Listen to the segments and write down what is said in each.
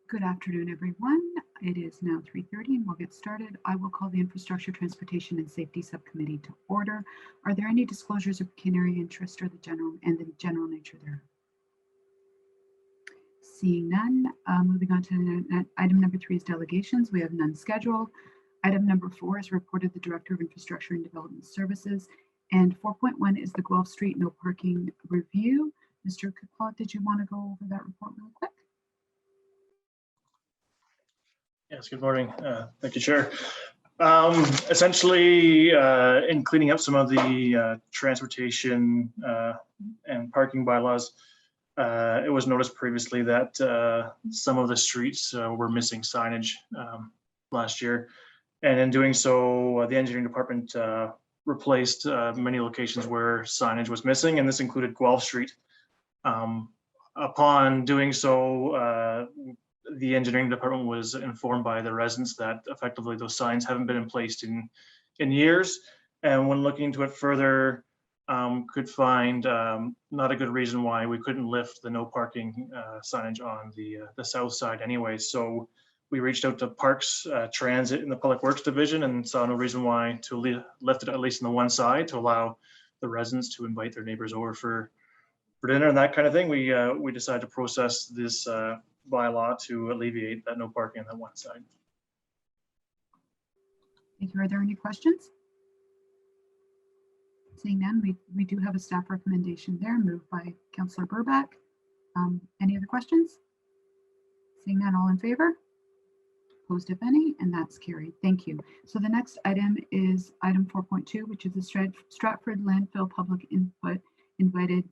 Good afternoon, everyone. It is now 3:30 and we'll get started. I will call the Infrastructure, Transportation and Safety Subcommittee to order. Are there any disclosures of pecuniary interest or the general nature thereof? Seeing none, moving on to item number 3 is delegations. We have none scheduled. Item number 4 is report of the Director of Infrastructure and Development Services. And 4.1 is the Guelph Street no parking review. Mr. Kukla, did you want to go over that report real quick? Yes, good morning. Thank you, Chair. Essentially, in cleaning up some of the transportation and parking bylaws, it was noticed previously that some of the streets were missing signage last year. And in doing so, the engineering department replaced many locations where signage was missing, and this included Guelph Street. Upon doing so, the engineering department was informed by the residents that effectively those signs haven't been in place in years. And when looking into it further, could find not a good reason why we couldn't lift the no parking signage on the south side anyway. So we reached out to Parks, Transit in the Public Works Division and saw no reason why to lift it at least on the one side to allow the residents to invite their neighbors over for dinner and that kind of thing. We decided to process this bylaw to alleviate that no parking on that one side. Thank you. Are there any questions? Seeing none, we do have a staff recommendation there moved by Councillor Burback. Any other questions? Seeing none, all in favor? Opposed, if any, and that's carried. Thank you. So the next item is item 4.2, which is the Stratford landfill public input invited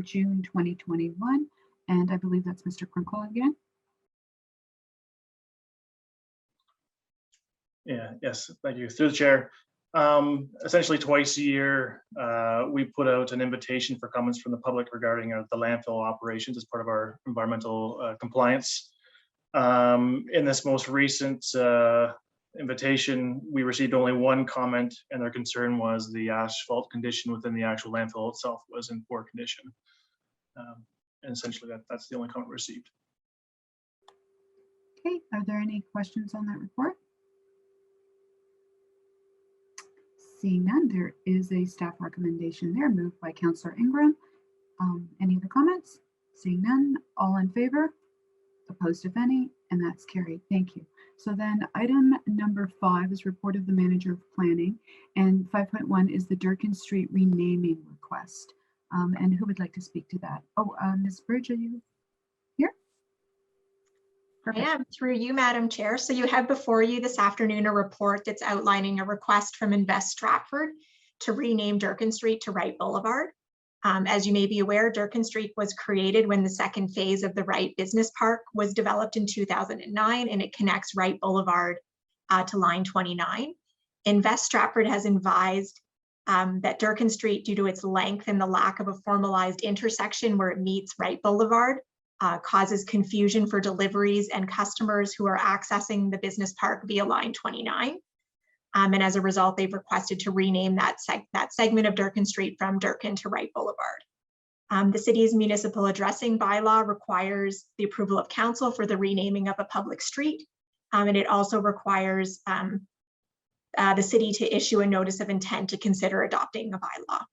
June 2021. And I believe that's Mr. Krinkle again. Yes, thank you. Through the chair. Essentially twice a year, we put out an invitation for comments from the public regarding the landfill operations as part of our environmental compliance. In this most recent invitation, we received only one comment, and their concern was the asphalt condition within the actual landfill itself was in poor condition. And essentially that's the only comment we received. Okay, are there any questions on that report? Seeing none, there is a staff recommendation there moved by Councillor Ingram. Any other comments? Seeing none, all in favor? Opposed, if any, and that's carried. Thank you. So then item number 5 is report of the manager of planning, and 5.1 is the Durkin Street renaming request. And who would like to speak to that? Oh, Ms. Bridge, are you here? Perfect. I am, through you, Madam Chair. So you have before you this afternoon a report that's outlining a request from Invest Stratford to rename Durkin Street to Wright Boulevard. As you may be aware, Durkin Street was created when the second phase of the Wright Business Park was developed in 2009, and it connects Wright Boulevard to line 29. Invest Stratford has advised that Durkin Street, due to its length and the lack of a formalized intersection where it meets Wright Boulevard, causes confusion for deliveries and customers who are accessing the business park via line 29. And as a result, they've requested to rename that segment of Durkin Street from Durkin to Wright Boulevard. The city's municipal addressing bylaw requires the approval of council for the renaming of a public street. And it also requires the city to issue a notice of intent to consider adopting the bylaw.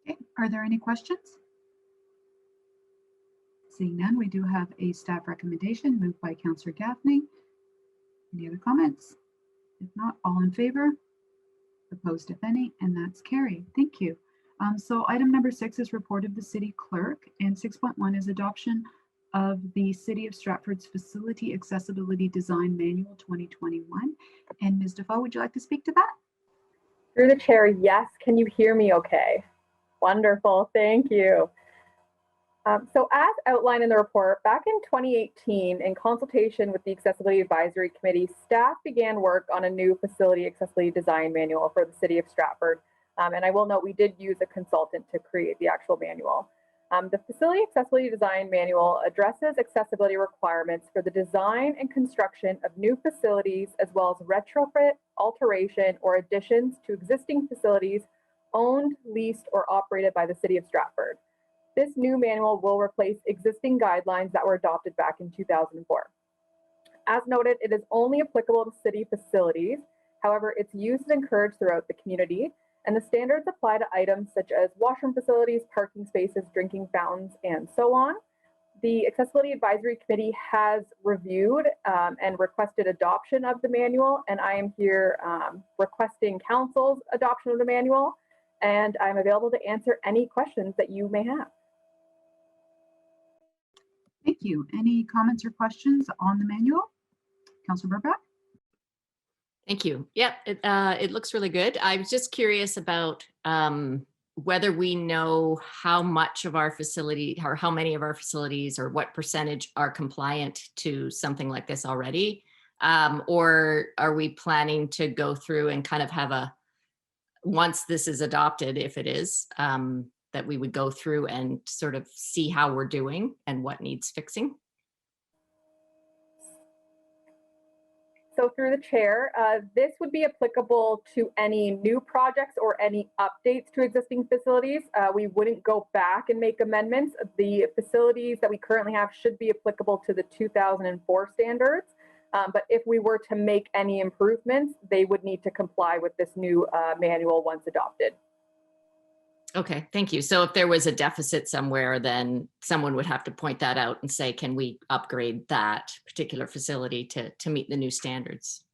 Okay, are there any questions? Seeing none, we do have a staff recommendation moved by Councillor Gaffney. Any other comments? If not, all in favor? Opposed, if any, and that's carried. Thank you. So item number 6 is report of the city clerk, and 6.1 is adoption of the City of Stratford's Facility Accessibility Design Manual 2021. And Ms. Defoe, would you like to speak to that? Through the chair, yes. Can you hear me okay? Wonderful, thank you. So as outlined in the report, back in 2018, in consultation with the Accessibility Advisory Committee, staff began work on a new facility accessibility design manual for the City of Stratford. And I will note we did use a consultant to create the actual manual. The Facility Accessibility Design Manual addresses accessibility requirements for the design and construction of new facilities, as well as retrofit, alteration, or additions to existing facilities owned, leased, or operated by the City of Stratford. This new manual will replace existing guidelines that were adopted back in 2004. As noted, it is only applicable to city facilities. However, its use is encouraged throughout the community, and the standards apply to items such as washroom facilities, parking spaces, drinking fountains, and so on. The Accessibility Advisory Committee has reviewed and requested adoption of the manual, and I am here requesting Council's adoption of the manual, and I'm available to answer any questions that you may have. Thank you. Any comments or questions on the manual? Councilor Burback? Thank you. Yeah, it looks really good. I was just curious about whether we know how much of our facility or how many of our facilities or what percentage are compliant to something like this already, or are we planning to go through and kind of have a, once this is adopted, if it is, that we would go through and sort of see how we're doing and what needs fixing? So through the chair, this would be applicable to any new projects or any updates to existing facilities. We wouldn't go back and make amendments. The facilities that we currently have should be applicable to the 2004 standards. But if we were to make any improvements, they would need to comply with this new manual once adopted. Okay, thank you. So if there was a deficit somewhere, then someone would have to point that out and say, can we upgrade that particular facility to meet the new standards?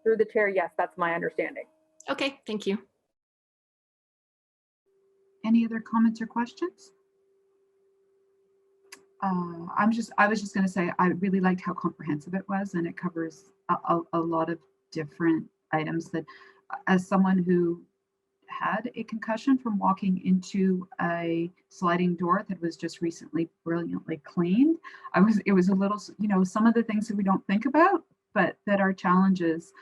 Through the chair, yes, that's my understanding. Okay, thank you. Any other comments or questions? I was just going to say, I really liked how comprehensive it was, and it covers a lot of different items that, as someone who had a concussion from walking into a sliding door that was just recently brilliantly cleaned, it was a little, you know, some of the things that we don't think about, but that are challenges.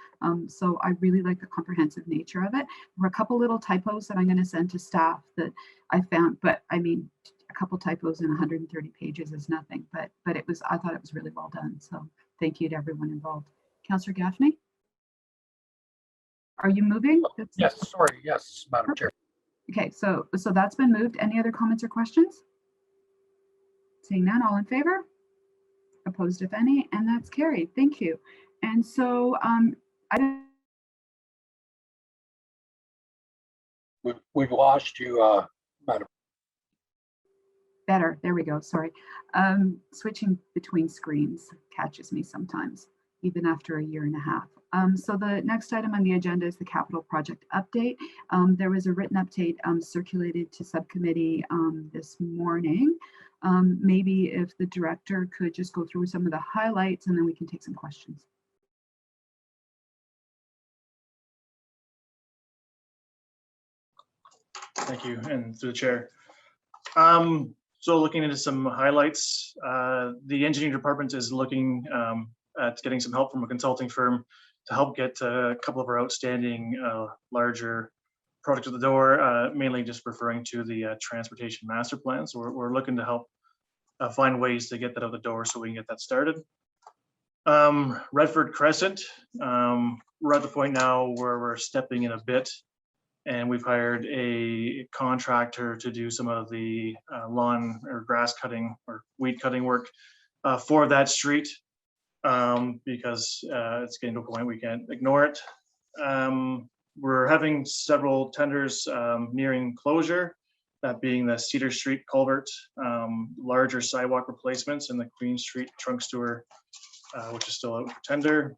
So I really like the comprehensive nature of it. There were a couple little typos that I'm going to send to staff that I found, but I mean, a couple typos in 130 pages is nothing, but I thought it was really well done. So thank you to everyone involved. Councillor Gaffney? Are you moving? Yes, sorry. Yes, Madam Chair. Okay, so that's been moved. Any other comments or questions? Seeing none, all in favor? Opposed, if any, and that's carried. Thank you. And so We've lost you, Madam. Better. There we go. Sorry. Switching between screens catches me sometimes, even after a year and a half. So the next item on the agenda is the capital project update. There was a written update circulated to subcommittee this morning. Maybe if the director could just go through some of the highlights, and then we can take some questions. Thank you, and through the chair. So looking into some highlights, the engineering department is looking at getting some help from a consulting firm to help get a couple of our outstanding larger projects at the door, mainly just referring to the transportation master plan. So we're looking to help find ways to get that out the door so we can get that started. Redford Crescent, we're at the point now where we're stepping in a bit, and we've hired a contractor to do some of the lawn or grass cutting or weed cutting work for that street, because it's getting to a point we can't ignore it. We're having several tenders nearing closure, that being the Cedar Street culvert, larger sidewalk replacements, and the Queen Street trunk sewer, which is still out for tender.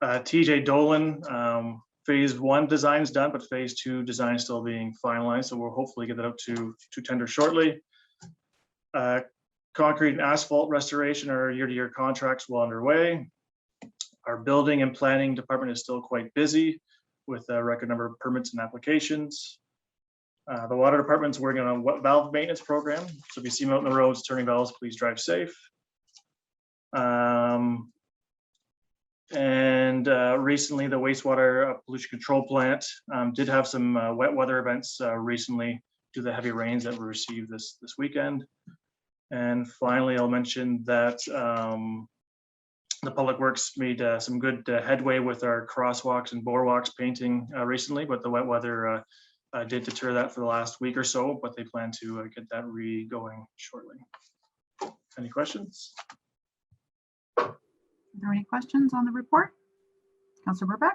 TJ Dolan, phase 1 design is done, but phase 2 design is still being finalized. So we'll hopefully get that out to tender shortly. Concrete and asphalt restoration are year-to-year contracts well underway. Our building and planning department is still quite busy with a record number of permits and applications. The water department's working on a valve maintenance program. So if you see them out on the roads turning valves, please drive safe. Recently, the wastewater pollution control plant did have some wet weather events recently due to the heavy rains that we received this weekend. And finally, I'll mention that the Public Works made some good headway with our crosswalks and boardwalks painting recently, but the wet weather did deter that for the last week or so, but they plan to get that re-going shortly. Any questions? Are there any questions on the report? Councillor Burbeck?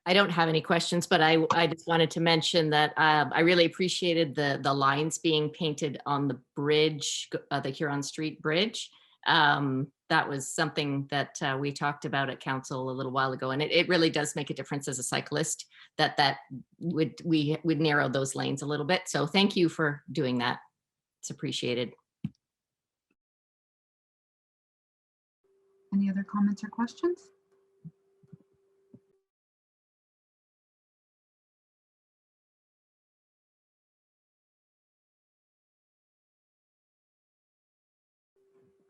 I don't have any questions, but I just wanted to mention that I really appreciated the lines being painted on the bridge, the Huron Street Bridge. That was something that we talked about at council a little while ago, and it really does make a difference as a cyclist that we would narrow those lanes a little bit. So thank you for doing that. It's appreciated. Any other comments or questions?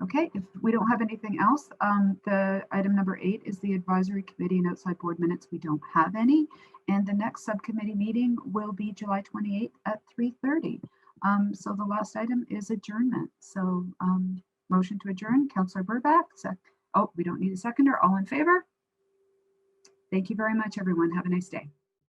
Okay, if we don't have anything else, the item number 8 is the advisory committee and outside board minutes. We don't have any. And the next subcommittee meeting will be July 28th at 3:30. So the last item is adjournment. So motion to adjourn, Councillor Burbeck. Oh, we don't need a seconder. All in favor? Thank you very much, everyone. Have a nice day.